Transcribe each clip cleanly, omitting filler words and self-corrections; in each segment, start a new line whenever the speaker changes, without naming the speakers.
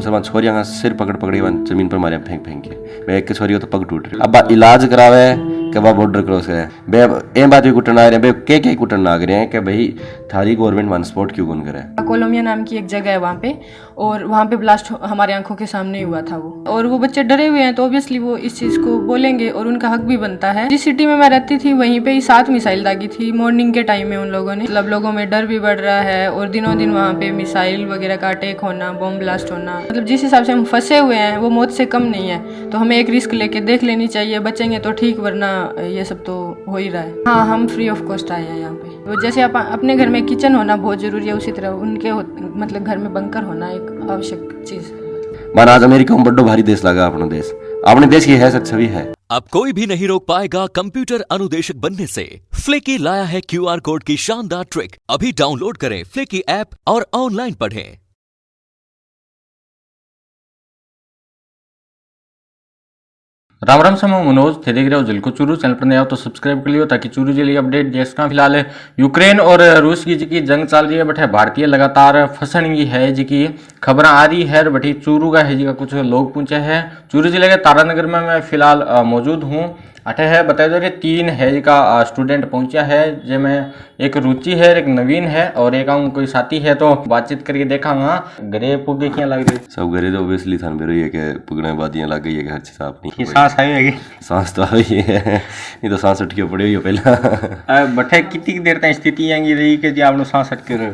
सब छोरियां का सिर पकड़ पकड़ी जमीन पर मारे फेंक फेंक के। मैं एक छोरी हो तो पग टूट रही। अब इलाज करावे कि वह बॉर्डर क्रॉस करे बे ए बात भी कुटन आ रहे हैं बे के कुटन आ रहे हैं कि भाई थारी गवर्नमेंट वन स्पॉट क्यों कौन करे।
कोलंबिया नाम की एक जगह है वहाँ पे, और वहाँ पे ब्लास्ट हमारे आंखों के सामने ही हुआ था वो, और वो बच्चे डरे हुए हैं तो ऑब्वियसली वो इस चीज़ को बोलेंगे और उनका हक भी बनता है। जिस सिटी में मैं रहती थी वहीं पे ही 7 मिसाइल दागी थी मॉर्निंग के टाइम में उन लोगों ने। मतलब लोगों में डर भी बढ़ रहा है और दिनों दिन वहाँ पे मिसाइल वगैरह का अटैक होना, बॉम्ब ब्लास्ट होना, मतलब जिस हिसाब से हम फंसे हुए हैं वो मौत से कम नहीं है। तो हमें एक रिस्क लेके देख लेनी चाहिए, बचेंगे तो ठीक, वरना ये सब तो हो ही रहा है। हाँ, हम फ्री ऑफ कॉस्ट आए हैं यहाँ पे। तो जैसे आप अपने घर में किचन होना बहुत जरूरी है, उसी तरह उनके मतलब घर में बंकर होना एक आवश्यक चीज है।
मान आज अमेरिका में बड़ो भारी देश लगा अपने देश की है छवि है।
अब कोई भी नहीं रोक पाएगा कंप्यूटर अनुदेशक बनने से। फ्लिकी लाया है QR कोड की शानदार ट्रिक। अभी डाउनलोड करें फ्लिकी ऐप और ऑनलाइन पढ़ें।
राम राम समय मनोज थे देख रहे हो जिल को चूरू चैनल पर नए हो तो सब्सक्राइब कर लियो ताकि चूरू जिले अपडेट जिसका फिलहाल यूक्रेन और रूस की जी जंग चल रही है बटे भारतीय लगातार फसन की है जी की खबर आ रही है बटी चूरू का है जी का कुछ लोग पहुंचे हैं। चूरू जिले के तारानगर में मैं फिलहाल मौजूद हूँ। अठे है बताया जा रही 3 है जी का स्टूडेंट पहुंचा है जिसमें एक रुचि है, एक नवीन है और एक कोई साथी है। तो बातचीत करके देखांगा घरे पुगे क्या लग रही
सब घरे तो ऑब्वियसली थान बेरो ये के पुगने बादियां लग गई है कि हर चीज अपनी
सांस आई है
सांस तो आई है नहीं तो सांस उठ के पड़ी हुई है पहला
बटे कितनी देर तक स्थिति आएंगी रही कि जी आपने सांस अटके रहे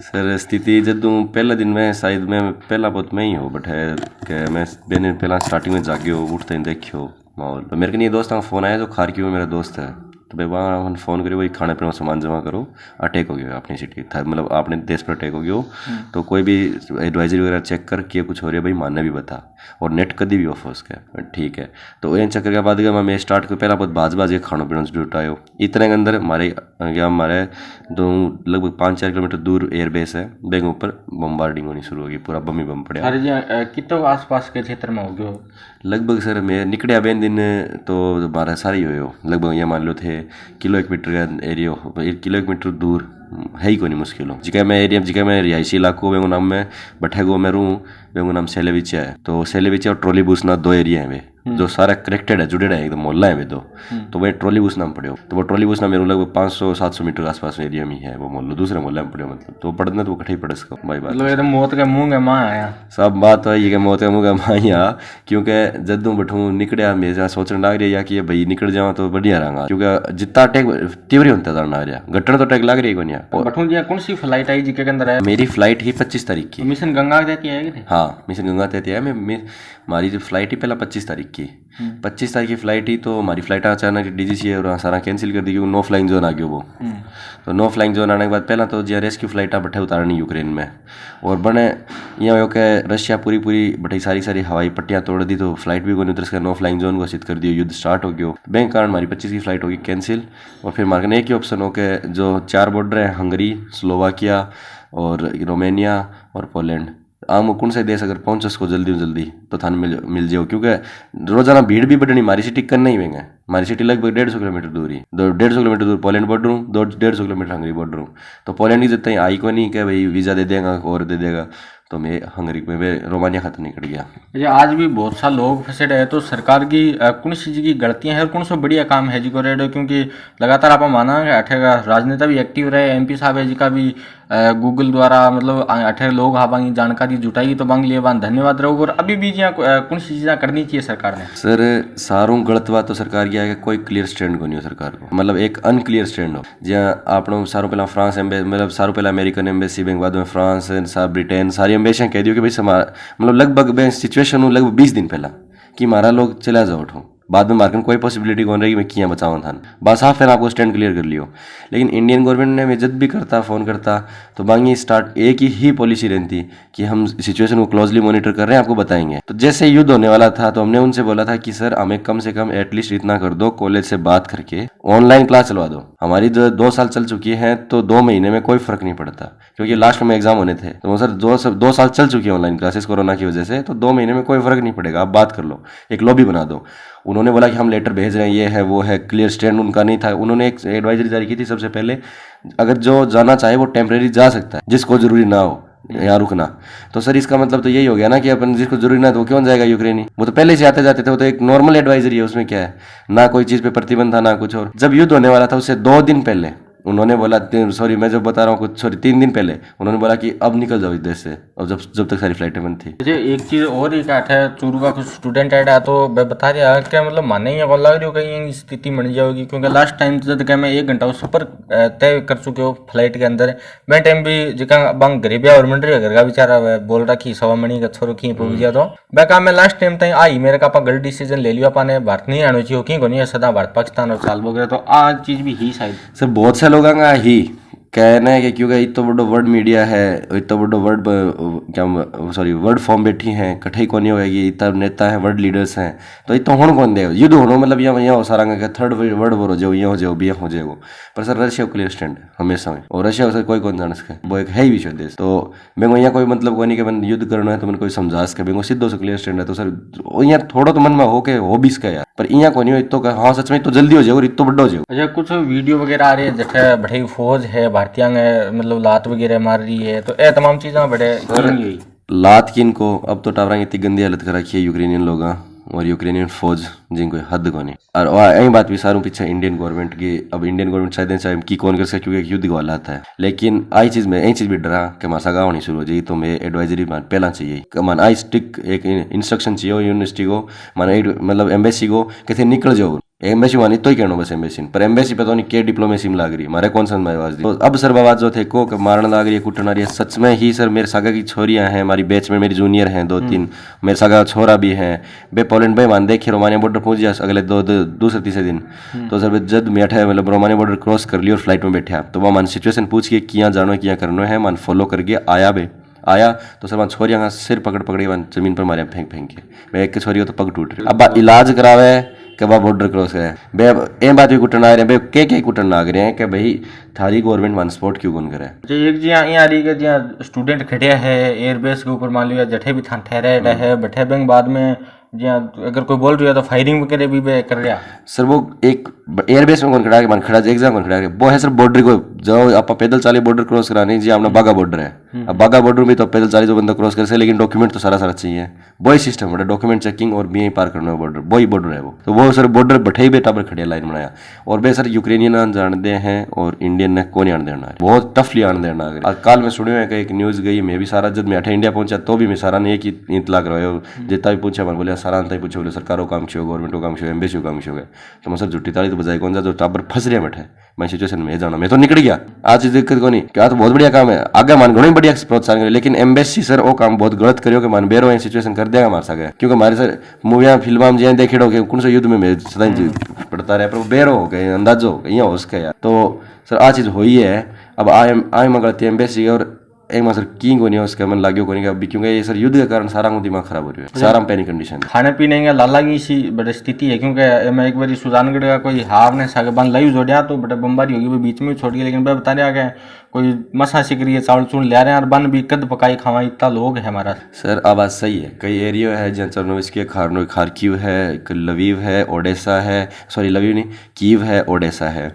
सर स्थिति जदों पहला दिन में शायद मैं पहला बहुत मैं ही हो बटे के मैं मैंने पहला स्टार्टिंग में जागियो उठते ही देखियो माहौल। तो मेरे को नहीं दोस्त का फोन आया जो खारकी में मेरा दोस्त है तो भाई वहाँ फ़ोन करियो वही खाने पीने सामान जमा करो अटैक हो गया अपनी सिटी मतलब अपने देश पर अटैक हो गया। तो कोई भी एडवाइजरी वगैरह चेक कर के कुछ हो रहा है भाई मानने भी बता और नेट कभी भी ऑफ हो उसका ठीक है। तो इन चक्कर के बाद मैं स्टार्ट कर पहला बहुत बाज खाना पीना जुटायो इतने के अंदर हमारे दो लगभग 5-4 किलोमीटर दूर एयरबेस है बैंक ऊपर बम्बार्डिंग होनी शुरू होगी पूरा बम ही बम पड़े।
अरे कितने आसपास के क्षेत्र में हो गया
लगभग सर मैं निकड़िया बेन दिन तो हमारा सारे ही हो लगभग ये मान लो थे किलो 1 मीटर का एरिया किलो 1 मीटर दूर है ही कोई नहीं मुश्किल हो जिका मैं एरिया जिका मैं रिहायशी इलाकों में नाम में बठेगो में रहूँ वे नाम सेलेविचा है। तो सेलेविचा और ट्रॉली बूस ना 2 एरिया है वे जो सारा कनेक्टेड है जुड़े है एकदम मोहल्ला है वे दो। तो वह ट्रॉली बूस नाम पड़े तो वो ट्रॉली बूस ना मेरे लगभग 500-700 मीटर आसपास एरिया में है वो मोहल्ला दूसरे मोहल्ले में पड़े मतलब तो पढ़ना तो कठे ही पड़े इसका भाई बात
मौत के मुंह के माँ आया
सब बात है ये मौत के मुंह के माँ आया क्योंकि जदों बैठूँ निकलिया मेरे सोचने लग रही है कि भाई निकल जाओ तो बढ़िया रहा क्योंकि जितना अटैक तीव्र होता था ना रहा घटना तो अटैक लग रही है
बठूं जी कौन सी फ्लाइट आई जी के अंदर है।
मेरी फ्लाइट ही 25 तारीख की
मिशन गंगा देती है
हाँ मिशन गंगा देती है हमारी जो फ्लाइट ही पहला 25 तारीख की 25 तारीख की फ्लाइट ही तो हमारी फ्लाइट अचानक DGCA और सारा कैंसिल कर दी क्योंकि नो फ्लाइंग जोन आ गया वो। तो नो फ्लाइंग जोन आने के बाद पहला तो जी रेस्क्यू फ्लाइटा बैठे उतारनी यूक्रेन में और बने यहाँ हो के रशिया पूरी बैठी सारी हवाई पट्टियाँ तोड़ दी तो फ्लाइट भी कोई उतर नो फ्लाइंग जोन घोषित कर दिया युद्ध स्टार्ट हो गया। बैंक कारण हमारी 25 की फ्लाइट होगी कैंसिल और फिर हमारे एक ही ऑप्शन हो के जो 4 बॉर्डर है हंगरी स्लोवाकिया और रोमानिया और पोलैंड आम कौन सा देश अगर पहुंच उसको जल्दी तो थाने मिल जाओ क्योंकि रोजाना भीड़ भी बढ़नी हमारी सिटी करना ही वेंगे। हमारी सिटी लगभग 150 किलोमीटर दूर ही 150 किलोमीटर दूर पोलैंड बॉर्डर हूँ 150 किलोमीटर हंगरी बॉर्डर हूँ। तो पोलैंड की जितना आई को नहीं कि भाई वीज़ा दे देगा और दे देगा तो मैं हंगरी में रोमानिया खत्म निकल गया।
ये आज भी बहुत सा लोग फंसे रहे तो सरकार की कौन सी जी की गलतियां हैं और कौन सा बढ़िया काम है जी को रेडियो क्योंकि लगातार आप माना अठेगा राजनेता भी एक्टिव रहे MP साहब है जी का भी गूगल द्वारा मतलब 18 लोग हाँ बांगी जानकारी जुटाई तो बांग लिए बान धन्यवाद रहो। और अभी भी कौन सी चीज़ें करनी चाहिए सरकार ने।
सर सारों गलत बात तो सरकार की है कोई क्लियर स्टैंड को नहीं हो सरकार को मतलब एक अनक्लियर स्टैंड हो जहाँ आप सारों पहला फ्रांस मतलब सारों पहला अमेरिकन एम्बेसी बैंक बाद में फ्रांस ब्रिटेन सारी एम्बेसियाँ कह दियो कि भाई मतलब लगभग सिचुएशन हूँ लगभग 20 दिन पहला कि हमारा लोग चला जाओ उठो बाद में मार्केट कोई पॉसिबिलिटी कौन रही कि मैं किया बचाऊँ था बस आप फिर आपको स्टैंड क्लियर कर लियो। लेकिन इंडियन गवर्नमेंट ने मैं जब भी करता फ़ोन करता तो बांगी स्टार्ट एक ही पॉलिसी रहती कि हम सिचुएशन को क्लोजली मॉनिटर कर रहे हैं आपको बताएंगे। तो जैसे युद्ध होने वाला था तो हमने उनसे बोला था कि सर हमें कम से कम एटलीस्ट इतना कर दो कॉलेज से बात करके ऑनलाइन क्लास चलवा दो। हमारी जो 2 साल चल चुकी है तो 2 महीने में कोई फर्क नहीं पड़ता क्योंकि लास्ट में एग्जाम होने थे तो सर 2 साल चल चुकी है ऑनलाइन क्लासेस कोरोना की वजह से तो 2 महीने में कोई फर्क नहीं पड़ेगा आप बात कर लो एक लॉबी बना दो। उन्होंने बोला कि हम लेटर भेज रहे हैं ये है वो है क्लियर स्टैंड उनका नहीं था। उन्होंने एक एडवाइजरी जारी की थी सबसे पहले अगर जो जाना चाहे वो टेम्परेरी जा सकता है जिसको जरूरी ना हो यहाँ रुकना। तो सर इसका मतलब तो यही हो गया ना कि अपन जिसको जरूरी ना तो वो क्यों जाएगा यूक्रेनी, वो तो पहले से आते जाते थे, वो तो एक नॉर्मल एडवाइजरी है, उसमें क्या है, ना कोई चीज पे प्रतिबंध था ना कुछ और। जब युद्ध होने वाला था उससे 2 दिन पहले उन्होंने बोला, सॉरी मैं जो बता रहा हूँ कुछ, सॉरी 3 दिन पहले उन्होंने बोला कि अब निकल जाओ इस देश से, और जब तक सारी फ्लाइटें बंद थी।
मुझे एक चीज और ही काट है, चूरू का कुछ स्टूडेंट आया तो मैं बता रहा क्या मतलब माने ही लग रही हो कहीं स्थिति बन जाएगी, क्योंकि लास्ट टाइम जब क्या मैं 1 घंटा वो सफर तय कर चुके हो फ्लाइट के अंदर, मैं टाइम भी जिका बंग गरीबिया और मंडरी घर का बेचारा बोल रहा कि 1.25 महीने का छोरो की पहुंच गया, तो मैं कहा मैं लास्ट टाइम तक आई मेरे का गलत डिसीजन ले लिया पाने, भारत नहीं आना चाहिए क्यों नहीं सदा भारत पाकिस्तान और साल वगैरह, तो आ चीज भी ही शायद
सर बहुत से लोगों का ही कहना है कि क्योंकि इतना बड़ो वर्ड मीडिया है, इतना बड़ो वर्ड क्या सॉरी वर्ड फॉर्म बैठी हैं, कठई कोनी होएगी, इतना नेता है, वर्ड लीडर्स हैं, तो इतना होने कौन देगा, युद्ध होना मतलब यहाँ हो सारा का थर्ड वर्ड वॉर हो जाओ, यहाँ हो जाओ बिया हो जाएगा। पर सर रशिया क्लियर स्टैंड हमेशा में, और रशिया सर कोई कौन जान सके, वो एक है ही विश्व देश, तो मैं यहाँ कोई मतलब कोई नहीं कि मैंने युद्ध करना है तो मैंने कोई समझा सके, मैं सीधो से क्लियर स्टैंड है, तो सर यहाँ थोड़ा तो मन में हो के हो भी सके यार, पर यहाँ को नहीं हो इतो हाँ सच में इतो जल्दी हो जाएगा और इतो बड्डो हो जाएगा।
अच्छा कुछ वीडियो वगैरह आ रही है जैसे बड़ी फौज है भारतीय मतलब लात वगैरह मार रही है, तो ये तमाम चीजें बड़े
लात किन को अब तो टावरा की इतनी गंदी हालत कर रखी है यूक्रेनियन लोग और यूक्रेनियन फौज जिनको हद को नहीं, और यही बात भी सारों पीछे इंडियन गवर्नमेंट की, अब इंडियन गवर्नमेंट शायद चाहे की कौन कर सके क्योंकि युद्ध का हालात है, लेकिन आई चीज में यही चीज भी डरा कि मासा गाँव होनी शुरू हो जाएगी, तो मैं एडवाइजरी मान पहला चाहिए मान आई स्टिक एक इंस्ट्रक्शन चाहिए यूनिवर्सिटी को मान मतलब एम्बेसी को कहते निकल जाओ, एम्बेसी वानी तो ही कहना बस एम्बेसी पर एम्बेसी पे तो नहीं के डिप्लोमेसी में लाग रही मारे कौन सा आवाज दी, तो अब सर बात जो थे को मारने लाग रही है कुटन आ रही है, सच में ही सर मेरे सागा की छोरियां हैं, हमारी बैच में मेरी जूनियर हैं 2-3, मेरे सागा छोरा भी हैं, बे पोलैंड भाई मान देखे रोमानिया बॉर्डर पहुंच गया अगले दूसरे तीसरे दिन, तो सर जब बैठा मतलब रोमानिया बॉर्डर क्रॉस कर लिया और फ्लाइट में बैठा, तो वह मान सिचुएशन पूछ के किया जानो किया करना है, मान फॉलो करके आया तो सर वहाँ छोरियां का सिर पकड़ वन जमीन पर मारे फेंक के, मैं एक छोरी हो तो पग टूट रही, अब इलाज करावे कि वह बॉर्डर क्रॉस है बे ए बात भी कुटन आ रहे हैं बे के कुटन लाग रहे हैं कि भाई थारी गवर्नमेंट वन स्पॉट क्यों कौन करे।
एक जी यहाँ आ रही है जहाँ स्टूडेंट खड़े है एयरबेस के ऊपर मान लिया जठे भी थान ठहरा है बैठे बैंक बाद में जहाँ अगर कोई बोल रही है तो फायरिंग वगैरह भी कर रहा
सर, वो एक एयरबेस में कौन खड़ा है मन खड़ा एग्जाम कौन खड़ा है वो है सर बॉर्डर को जो आप पैदल चाले बॉर्डर क्रॉस कराने जी अपना बागा बॉर्डर है, अब बागा बॉर्डर में तो पैदल चाले जो बंदा क्रॉस कर से, लेकिन डॉक्यूमेंट तो सारा चाहिए, वही सिस्टम है डॉक्यूमेंट चेकिंग और बी पार करना है बॉर्डर, वही बॉर्डर है वो, तो वो सर बॉर्डर बैठे ही बेटा पर खड़े लाइन बनाया, और बे सर यूक्रेनियन जानते हैं और इंडियन ने कौन आने देना है, बहुत टफली आने देना है। आज काल में सुने हुए एक न्यूज गई, मैं भी सारा जब मैं अठे इंडिया पहुंचा तो भी मैं सारा ने एक ही इतला करवाया, जितना भी पूछा मन बोले सारा अंत ही पूछे बोले सरकारों काम क्यों गवर्नमेंट काम क्यों एम्बेसी काम क्यों गए, तो मैं सर झुट्टी ताली तो बजाय कौन सा जो टाबर फंस रहे बैठे मैं सिचुएशन में जाना, मैं तो निकल गया आज दिक्कत को नहीं क्या, तो बहुत बढ़िया काम है आगे मान घणो बढ़िया प्रोत्साहन करे, लेकिन एम्बेसी सर वो काम बहुत गलत करियो कि मान बेरो सिचुएशन कर देगा मार सके, क्योंकि हमारे सर मूवियां फिल्म में देखे कौन सा युद्ध में सदा पड़ता रहे, पर वो बेरो हो गए अंदाजो यहाँ हो सके यार, तो सर आ चीज हुई है। अब आई गलती एम्बेसी और एक सर की को नहीं उसका मन लाग्यो को नहीं अभी, क्योंकि ये सर युद्ध के कारण सारा दिमाग खराब हो रही है, सारा पैनिक कंडीशन
खाने पीने का लाला की सी बड़ी स्थिति है, क्योंकि मैं एक बार सुजानगढ़ का कोई हाव ने सागबान लाई जोड़िया तो बड़ा बम्बारी होगी वो बीच में छोड़ गया, लेकिन मैं बता रहा कि कोई मसा सिक रही है चावल चून ले रहे हैं और बन भी कद पकाई खावा इतना लोग है हमारा।
सर आवाज सही है, कई एरिया है जहाँ चरनोविस्की खारकीव है, लवीव है, ओडेसा है, सॉरी लवीव नहीं कीव है, ओडेसा है,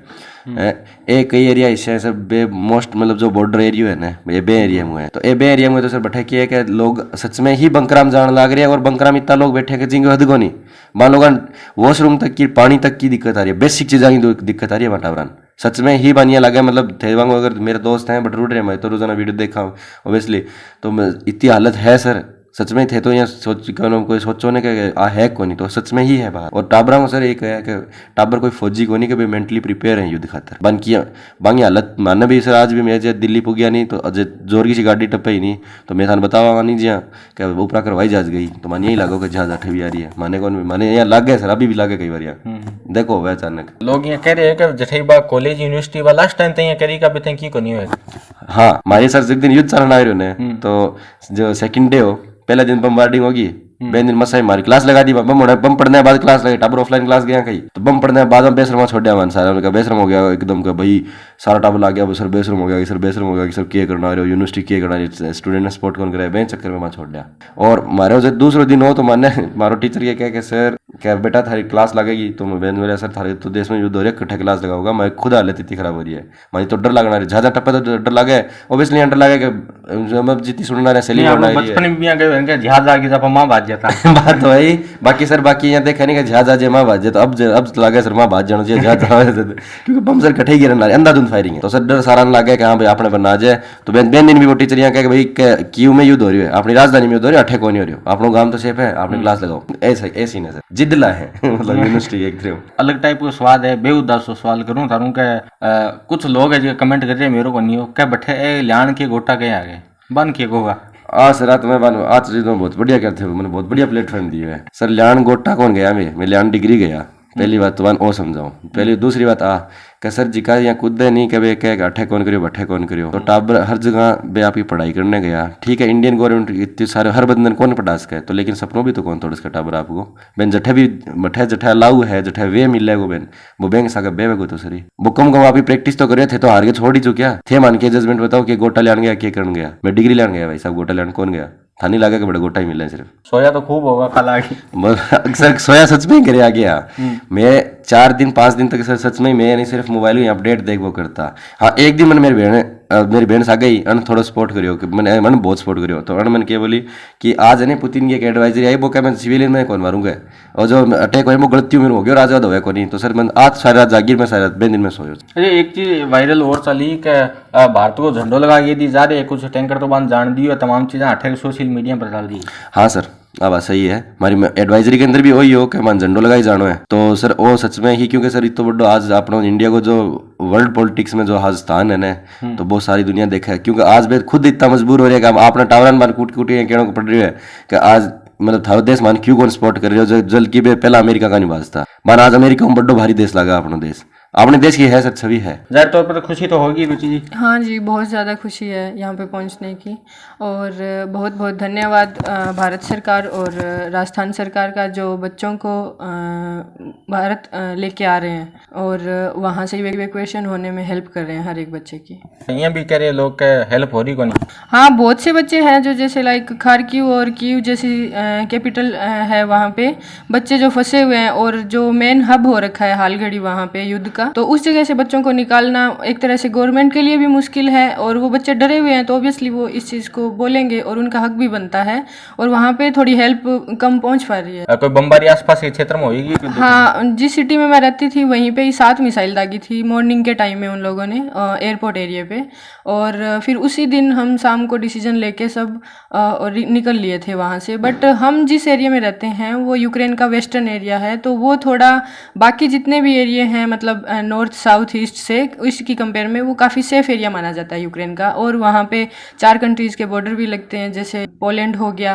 एक कई एरिया ऐसे है सर बे मोस्ट मतलब जो बॉर्डर एरिया है ना ये बे एरिया में है, तो ये बे एरिया में तो सर बैठे किया है कि लोग सच में ही बंकराम जान लग रहे हैं, और बंकराम इतना लोग बैठे हैं जिंगे हद को नहीं मान लोग वॉशरूम तक की पानी तक की दिक्कत आ रही है, बेसिक चीज़ों की दिक्कत आ रही है वातावरण सच में ही बानिया लगा, मतलब थे अगर मेरे दोस्त हैं बट रूट रहे मैं तो रोजाना वीडियो देखा हूँ ऑब्वियसली, तो इतनी हालत है सर सच में थे तो यहाँ कोई सोचो ने आ है को नहीं, तो सच में ही है बाहर, और टाबरा में सर एक है कि टाबर कोई फौजी को नहीं कि भाई मेंटली प्रिपेयर है युद्ध खातर बन किया बांगी हालत मानना भी सर आज भी मैं दिल्ली पुग गया नहीं तो अजय जोर की सी गाड़ी टपे ही नहीं, तो मैं थान बतावा नहीं जी क्या ऊपरा करवाई जहाज गई, तो मान यही लागो कि जहाज अठे भी आ रही है माने कौन माने यहाँ लाग गए सर अभी भी लागे कई बार यहाँ देखो वह अचानक
लोग यहाँ कह रहे हैं कि जठई बा कॉलेज यूनिवर्सिटी वाला लास्ट टाइम तक करी का भी की को नहीं हुआ।
हाँ मारे सर एक दिन युद्ध चलन आ रहे हो तो जो सेकंड डे हो पहला दिन बम्बार्डिंग होगी, बेन दिन मसाई मारी क्लास लगा दी, बम पढ़ने के बाद क्लास लगी, टाबर ऑफलाइन क्लास गया कहीं, तो बम पढ़ने के बाद में बेशरम छोड़ दिया मन सारा, उनका बेशरम हो गया एकदम का भाई सारा टाबर ला गया सर बेशरम हो गया सर बेशरम हो गया सर के करना रहे हो यूनिवर्सिटी के करना स्टूडेंट ने सपोर्ट कौन कराया बेन चक्कर में मैं छोड़ दिया। और मारे जो दूसरे दिन हो तो माने मारो टीचर ये कह के सर क्या बेटा थारी क्लास लगेगी तो मैं बहन मेरे सर थारे तो देश में युद्ध हो रहा है कट्ठा क्लास लगाऊंगा मैं खुद हालत इतनी खराब हो रही है मानी तो डर लगना रही ज्यादा टप्पे तो डर लगे ऑब्वियसली डर लगे कि मैं जितनी सुनना रहे सेलिंग होना रही है
बचपन में भी यहाँ गए जहाज आगे जब माँ भाज जाता
बात तो है बाकी सर बाकी यहाँ देखा नहीं कि जहाज आज माँ भाज तो अब लगे सर माँ भाज जाना चाहिए जहाज क्योंकि बम सर कट्ठे गिरन रहे अंधाधुंध फायरिंग है तो सर डर सारा लगे कि हाँ भाई अपने पर ना जाए तो बहन दिन भी वो टीचर यहाँ कहे भाई कीव में युद्ध हो रही है अपनी राजधानी में युद्ध हो रही है अठे को नहीं हो रही हो अपना गांव तो सेफ है अपनी क्लास लगाओ ऐसा ऐसी नहीं सर जिद्दला है मतलब यूनिवर्सिटी एक तरह
अलग टाइप का स्वाद है बेहुदा सो सवाल करूं थारू के कुछ लोग है जो कमेंट कर रहे हैं मेरे को नहीं हो क्या बैठे ल्याण के गोटा के आगे बन के होगा
आज सर रात में आज चीज बहुत बढ़िया करते हो मैंने बहुत बढ़िया प्लेटफॉर्म दिया है सर ल्याण गोटा कौन गया मैं ल्याण डिग्री गया पहली बात तो वन ओ समझाऊं पहली दूसरी बात कि सर जी का यहाँ कूद नहीं कभी कह अठे कौन करियो बठे कौन करियो तो टाबर हर जगह बे आप ही पढ़ाई करने गया ठीक है इंडियन गवर्नमेंट इतने सारे हर बंदन कौन पढ़ा सके तो लेकिन सपनों भी तो कौन तोड़ सके टाबर आपको बेन जठे भी बठे जठे लाऊ है जठे वे मिले गो बेन वो बैंक सागा बे गो तो सरी वो कम कम आप ही प्रैक्टिस तो करे थे तो हार के छोड़ ही चुक्या थे मान के जजमेंट बताओ कि गोटा लेन गया क्या करने गया मैं डिग्री लेन गया भाई साहब गोटा लेन कौन गया था नहीं लगा कि बड़ा गोटा ही मिला है सिर्फ
सोया तो खूब होगा कल आगे
अक्सर सोया सच में करे आ गया मैं 4 दिन 5 दिन तक सर सच में मैं नहीं सिर्फ मोबाइल में अपडेट देख वो करता हाँ एक दिन मैंने मेरी बहन आ गई अन थोड़ा सपोर्ट करियो कि मैंने बहुत सपोर्ट करियो तो अन मैंने क्या बोली कि आज है पुतिन की एक एडवाइजरी आई वो क्या मैं सिविलियन में कौन मारूंगा और जो अटैक हुआ वो गलती मेरे हो गया राजा हो को नहीं तो सर मैं आज सारी रात जागीर में सारी रात 2 दिन में सोयो
अरे एक चीज वायरल और चली कि भारत को झंडो लगा के दी जा रहे कुछ टैंकर तो बांध जान दी और तमाम चीजें हटे सोशल मीडिया पर डाल दी
हाँ सर अब बात सही है हमारी एडवाइजरी के अंदर भी वही हो कि मन झंडो लगाई जानो है तो सर वो सच में ही क्योंकि सर इतो बड़ो आज अपना इंडिया को जो वर्ल्ड पॉलिटिक्स में जो आज स्थान है ना तो बहुत सारी दुनिया देखा है क्योंकि आज भी खुद इतना मजबूर हो रहा है कि अपना टावरन मान कूट कूट कहना को पड़ रही है कि आज मतलब थारो देश मान क्यों कौन सपोर्ट कर रहे हो जल की पहला अमेरिका का नहीं बाजता मान आज अमेरिका में बड़ो भारी देश लगा अपना देश अपने देश की है सर छवि है
जाहिर तौर पर तो खुशी तो होगी रुचि जी
हाँ जी बहुत ज़्यादा खुशी है यहाँ पे पहुँचने की और बहुत बहुत धन्यवाद भारत सरकार और राजस्थान सरकार का जो बच्चों को भारत लेके आ रहे हैं और वहाँ से इवैक्यूएशन होने में हेल्प कर रहे हैं हर एक बच्चे की
यहाँ भी कह रहे लोग के हेल्प हो रही को नहीं
हाँ बहुत से बच्चे हैं जो जैसे लाइक खारकीव और कीव जैसी कैपिटल है वहाँ पे बच्चे जो फंसे हुए हैं और जो मेन हब हो रखा है हाल घड़ी वहाँ पे युद्ध का तो उस जगह से बच्चों को निकालना एक तरह से गवर्नमेंट के लिए भी मुश्किल है और वो बच्चे डरे हुए हैं तो ऑब्वियसली वो इस चीज़ को बोलेंगे और उनका हक भी बनता है और वहाँ पे थोड़ी हेल्प कम पहुँच पा रही है
कोई बमबारी आसपास के क्षेत्र में होगी
हाँ जिस सिटी में मैं रहती थी वहीं पे ही 7 मिसाइल दागी थी मॉर्निंग के टाइम में उन लोगों ने एयरपोर्ट एरिया पे और फिर उसी दिन हम शाम को डिसीजन लेके सब और निकल लिए थे वहाँ से बट हम जिस एरिया में रहते हैं वो यूक्रेन का वेस्टर्न एरिया है तो वो थोड़ा बाकी जितने भी एरिया हैं मतलब नॉर्थ साउथ ईस्ट से इसकी कंपेयर में वो काफ़ी सेफ एरिया माना जाता है यूक्रेन का और वहाँ पे 4 कंट्रीज़ के बॉर्डर भी लगते हैं जैसे पोलैंड हो गया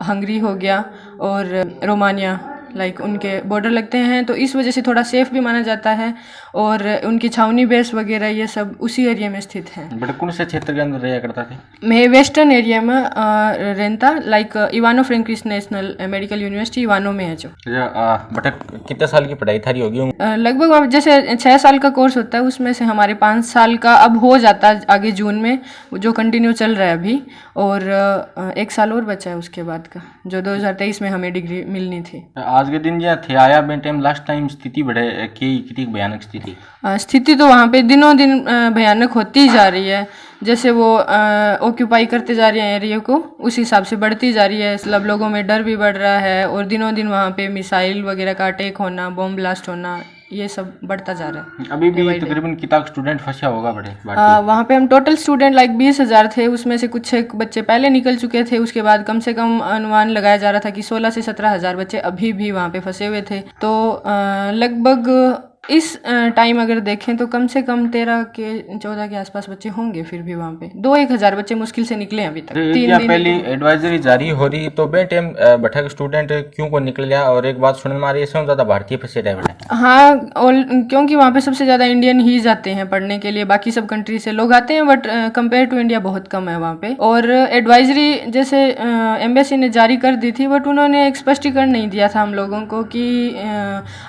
हंगरी हो गया और रोमानिया लाइक उनके बॉर्डर लगते हैं तो इस वजह से थोड़ा सेफ भी माना जाता है और उनकी छावनी बेस वगैरह ये सब उसी एरिया में स्थित है
बट कौन से क्षेत्र के अंदर रहा करता थे
मैं वेस्टर्न एरिया में रहता like इवानो Francis national medical university इवानो में है जो
बट कितने साल की पढ़ाई थारी होगी
लगभग जैसे 6 साल का कोर्स होता है उसमें से हमारे 5 साल का अब हो जाता है आगे जून में जो कंटिन्यू चल रहा है अभी और 1 साल और बचा है उसके बाद का जो 2023 में हमें डिग्री मिलनी थी
आज के दिन थे आया बे टाइम लास्ट टाइम स्थिति बढ़े की भयानक
स्थिति तो वहाँ पे दिनों दिन भयानक होती ही जा रही है जैसे वो ऑक्यूपाई करते जा रहे हैं एरिया को उस हिसाब से बढ़ती जा रही है मतलब लोगों में डर भी बढ़ रहा है और दिनों दिन वहाँ पे मिसाइल वगैरह का अटैक होना बॉम्ब ब्लास्ट होना ये सब बढ़ता जा रहा है
अभी भी तकरीबन कितना स्टूडेंट फंसा होगा बड़े
वहाँ पे हम टोटल स्टूडेंट लाइक 20,000 थे उसमें से कुछ एक बच्चे पहले निकल चुके थे उसके बाद कम से कम अनुमान लगाया जा रहा था कि 16 से 17,000 बच्चे अभी भी वहाँ पे फंसे हुए थे तो लगभग इस टाइम अगर देखें तो कम से कम 13 के 14 के आसपास बच्चे होंगे फिर भी वहाँ पे 2-1 हज़ार बच्चे मुश्किल से निकले अभी तक 3 दिन
पहली एडवाइजरी जारी हो रही तो बे टाइम बैठक स्टूडेंट क्यों को निकल गया और एक बात सुनने में आ रही है ज़्यादा भारतीय फंसे रहे बेटे
हाँ और क्योंकि वहाँ पे सबसे ज़्यादा इंडियन ही जाते हैं पढ़ने के लिए बाकी सब कंट्री से लोग आते हैं बट कंपेयर टू इंडिया बहुत कम है वहाँ पे और एडवाइजरी जैसे एम्बेसी ने जारी कर दी थी बट उन्होंने एक स्पष्टीकरण नहीं दिया था हम लोगों को कि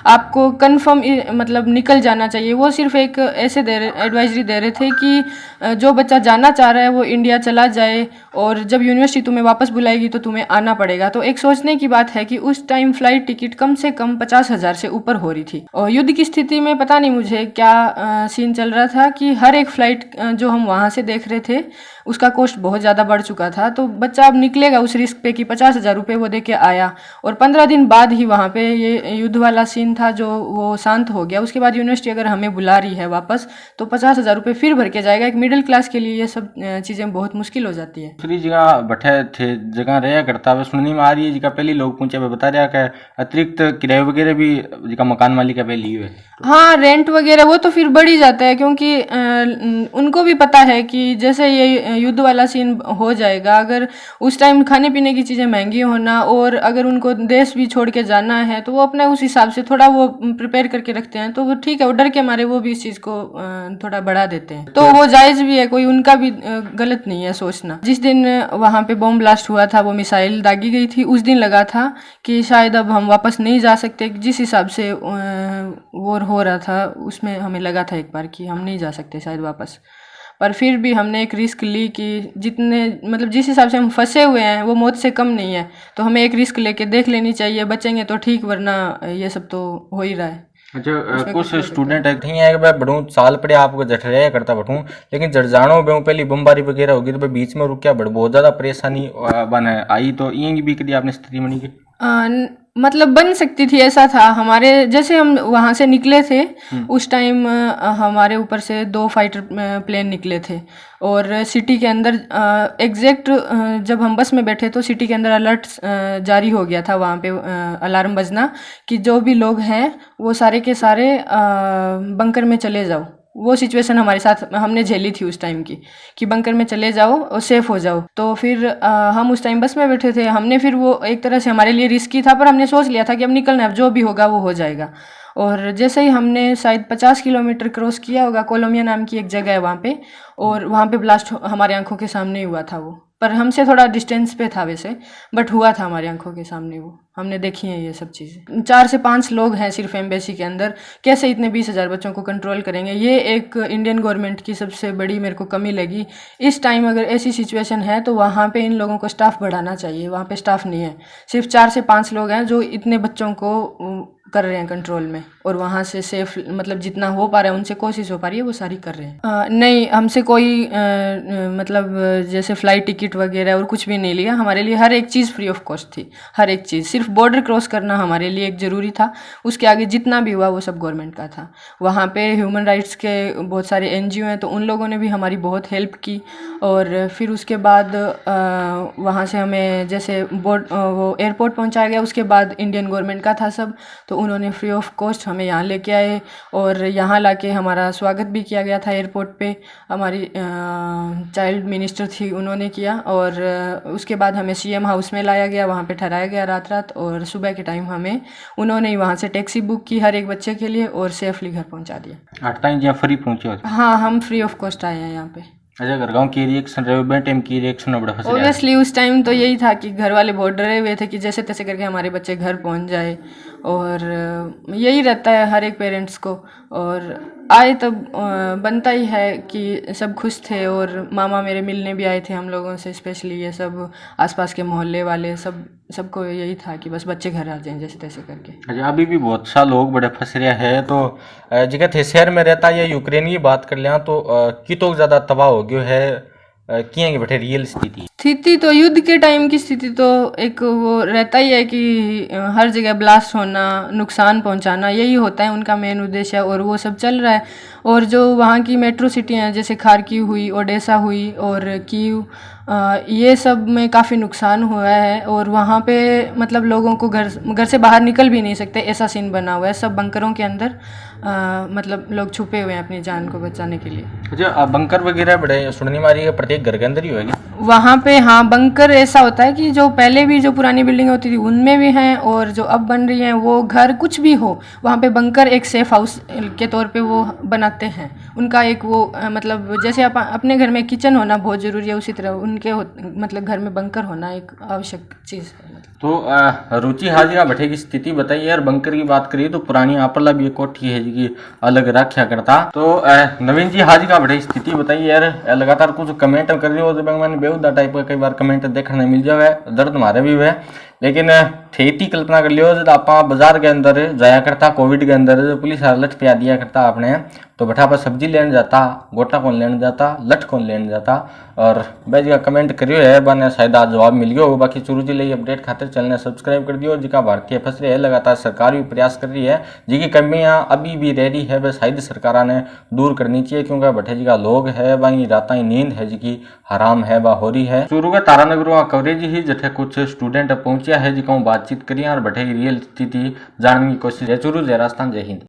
आपको कंफर्म मतलब निकल जाना चाहिए। वो सिर्फ एक ऐसे एडवाइजरी दे रहे थे कि जो बच्चा जाना चाह रहा है वो इंडिया चला जाए और जब यूनिवर्सिटी तुम्हें वापस बुलाएगी तो तुम्हें आना पड़ेगा। तो एक सोचने की बात है कि उस टाइम फ्लाइट टिकट कम से कम 50,000 से ऊपर हो रही थी और युद्ध की स्थिति में पता नहीं मुझे क्या सीन चल रहा था कि हर एक फ्लाइट जो हम वहाँ से देख रहे थे उसका कॉस्ट बहुत ज़्यादा बढ़ चुका था। तो बच्चा अब निकलेगा उस रिस्क पे कि 50,000 रुपये वो दे के आया और 15 दिन बाद ही वहाँ पे ये युद्ध वाला सीन था जो वो शांत हो गया। उसके बाद यूनिवर्सिटी अगर हमें बुला रही है वापस तो 50,000 रुपये फिर भर के जाएगा। एक मिडिल क्लास के लिए ये सब चीज़ें बहुत मुश्किल हो जाती है।
दूसरी जगह बैठे थे जगह रहा करता है सुनने में आ रही है जिका पहले लोग पूछे बता रहा है अतिरिक्त किराए वगैरह भी जिका मकान मालिक का पहले हुए।
हाँ, रेंट वगैरह वो तो फिर बढ़ ही जाता है क्योंकि उनको भी पता है कि जैसे ये युद्ध वाला सीन हो जाएगा, अगर उस टाइम खाने पीने की चीज़ें महंगी होना और अगर उनको देश भी छोड़ के जाना है तो वो अपने उस हिसाब से थोड़ा वो प्रिपेयर करके रखते हैं। तो वो ठीक है, वो डर के मारे वो भी इस चीज़ को थोड़ा बढ़ा देते हैं। तो वो जायज़ भी है, कोई उनका भी गलत नहीं है सोचना। जिस दिन वहाँ पे बॉम्ब ब्लास्ट हुआ था, वो मिसाइल दागी गई थी, उस दिन लगा था कि शायद अब हम वापस नहीं जा सकते। जिस हिसाब से वॉर हो रहा था उसमें हमें लगा था एक बार कि हम नहीं जा सकते शायद वापस, पर फिर भी हमने एक रिस्क ली कि जितने मतलब जिस हिसाब से हम फंसे हुए हैं वो मौत से कम नहीं है, तो हमें एक रिस्क लेके देख लेनी चाहिए। बचेंगे तो ठीक, वरना ये सब तो हो ही रहा है।
अच्छा, कुछ स्टूडेंट है नहीं है कि भाई बढ़ूँ साल पड़े आपको जठ रहा करता बढ़ूँ, लेकिन जड़ जानो बे पहली बमबारी वगैरह होगी तो बीच में रुक गया बढ़ बहुत ज़्यादा परेशानी बन आई। तो ये भी कभी आपने स्थिति बनी की
मतलब बन सकती थी, ऐसा था हमारे जैसे हम वहाँ से निकले थे उस टाइम हमारे ऊपर से 2 फाइटर प्लेन निकले थे और सिटी के अंदर एग्जैक्ट जब हम बस में बैठे तो सिटी के अंदर अलर्ट जारी हो गया था, वहाँ पे अलार्म बजना कि जो भी लोग हैं वो सारे के सारे बंकर में चले जाओ। वो सिचुएशन हमारे साथ हमने झेली थी उस टाइम की कि बंकर में चले जाओ और सेफ हो जाओ। तो फिर हम उस टाइम बस में बैठे थे, हमने फिर वो एक तरह से हमारे लिए रिस्की था पर हमने सोच लिया था कि अब निकलना है, जो भी होगा वो हो जाएगा। और जैसे ही हमने शायद 50 किलोमीटर क्रॉस किया होगा, कोलंबिया नाम की एक जगह है वहाँ पे, और वहाँ पे ब्लास्ट हमारे आंखों के सामने हुआ था वो, पर हमसे थोड़ा डिस्टेंस पे था वैसे, बट हुआ था हमारी आंखों के सामने। वो हमने देखी है ये सब चीज़ें। 4 से 5 लोग हैं सिर्फ एम्बेसी के अंदर, कैसे इतने 20,000 बच्चों को कंट्रोल करेंगे? ये एक इंडियन गवर्नमेंट की सबसे बड़ी मेरे को कमी लगी इस टाइम। अगर ऐसी सिचुएशन है तो वहाँ पे इन लोगों को स्टाफ बढ़ाना चाहिए। वहाँ पे स्टाफ नहीं है, सिर्फ 4 से 5 लोग हैं जो इतने बच्चों को कर रहे हैं कंट्रोल में, और वहाँ से सेफ मतलब जितना हो पा रहा है उनसे कोशिश हो पा रही है वो सारी कर रहे हैं। नहीं, हमसे कोई मतलब जैसे फ्लाइट टिकट वगैरह और कुछ भी नहीं लिया। हमारे लिए हर एक चीज़ फ्री ऑफ कॉस्ट थी, हर एक चीज़। सिर्फ बॉर्डर क्रॉस करना हमारे लिए एक ज़रूरी था, उसके आगे जितना भी हुआ वो सब गवर्नमेंट का था। वहाँ पे ह्यूमन राइट्स के बहुत सारे NGO हैं, तो उन लोगों ने भी हमारी बहुत हेल्प की। और फिर उसके बाद वहाँ से हमें जैसे वो एयरपोर्ट पहुँचाया गया, उसके बाद इंडियन गवर्नमेंट का था सब, तो उन्होंने फ्री ऑफ कॉस्ट हमें यहाँ लेके आए और यहाँ लाके हमारा स्वागत भी किया गया था एयरपोर्ट पे। हमारी चाइल्ड मिनिस्टर थी, उन्होंने किया, और उसके बाद हमें CM हाउस में लाया गया, वहाँ पे ठहराया गया रात, और सुबह के टाइम हमें उन्होंने ही वहाँ से टैक्सी बुक की हर एक बच्चे के लिए और सेफली घर पहुँचा दिया।
फ्री पहुँचे?
हाँ, हम फ्री ऑफ कॉस्ट आए हैं यहाँ पे।
अच्छा, घर गाँव की रिएक्शन रहे टाइम की रिएक्शन बड़ा फंस
ऑब्वियसली उस टाइम तो यही था कि घर वाले बहुत डरे हुए थे कि जैसे तैसे करके हमारे बच्चे घर पहुंच जाए, और यही रहता है हर एक पेरेंट्स को। और आए तब बनता ही है कि सब खुश थे, और मामा मेरे मिलने भी आए थे हम लोगों से, स्पेशली ये सब आसपास के मोहल्ले वाले सबको यही था कि बस बच्चे घर आ जाएं जैसे तैसे करके।
अच्छा, अभी भी बहुत सा लोग बड़े फंस रहे हैं। तो जगह थे शहर में रहता या यूक्रेन की बात कर लिया तो की तो ज़्यादा तबाह हो गयो है किए बैठे रियल स्थिति
तो युद्ध के टाइम की स्थिति तो एक वो रहता ही है कि हर जगह ब्लास्ट होना, नुकसान पहुंचाना, यही होता है उनका मेन उद्देश्य, और वो सब चल रहा है। और जो वहाँ की मेट्रो सिटियाँ हैं जैसे खार्किव हुई, ओडेसा हुई और कीव, ये सब में काफ़ी नुकसान हुआ है, और वहाँ पे मतलब लोगों को घर से बाहर निकल भी नहीं सकते, ऐसा सीन बना हुआ है। सब बंकरों के अंदर मतलब लोग छुपे हुए हैं अपनी जान को बचाने के लिए।
अच्छा, बंकर वगैरह बड़े सुनने मारी है प्रत्येक घर के अंदर ही होगी
वहाँ पे? हाँ, बंकर ऐसा होता है कि जो पहले भी जो पुरानी बिल्डिंग होती थी उनमें भी हैं, और जो अब बन रही हैं वो घर कुछ भी हो वहाँ पे बंकर एक सेफ हाउस के तौर पे वो बनाते हैं। उनका एक वो मतलब जैसे अपने घर में किचन होना बहुत ज़रूरी है, उसी तरह उनके मतलब घर में बंकर होना एक आवश्यक चीज़ है।
तो रुचि हाजिरा भट्टे की स्थिति बताइए यार। बंकर की बात करिए तो पुरानी आपला भी एक कोठी है जी की अलग रखा करता। तो नवीन जी हाजिरा भट्टे की स्थिति बताइए यार। लगातार कुछ कमेंट कर रहे हो तो मैंने बेहुदा टाइप का कई बार कमेंट देखने मिल जाए, दर्द मारे भी हुए। लेकिन ठेठी कल्पना कर लियो जब आप बाजार के अंदर जाया करता कोविड के अंदर, जो पुलिस लठ पिया दिया करता आपने, तो बठा पर सब्जी लेने जाता, गोटा कौन लेने जाता, लठ कौन लेने जाता। और भाई जी का कमेंट करियो है बने शायद आज जवाब मिल गयो। बाकी चूरू जिले अपडेट खातिर चैनल ने सब्सक्राइब कर दियो। जिका भारतीय फस रही है, लगातार सरकार भी प्रयास कर रही है, जिकी कमियां अभी भी रह रही है वह शायद सरकार ने दूर करनी चाहिए, क्योंकि भट्टे जी का लोग है वही रात ही नींद है जिकी हराम है वह हो रही है। चूरू के तारानगर कवरेज ही जठे कुछ स्टूडेंट पहुंचा है जिका बातचीत करिए और भट्टे की रियल स्थिति जानने की कोशिश है। चूरू जय राजस्थान, जय हिंद।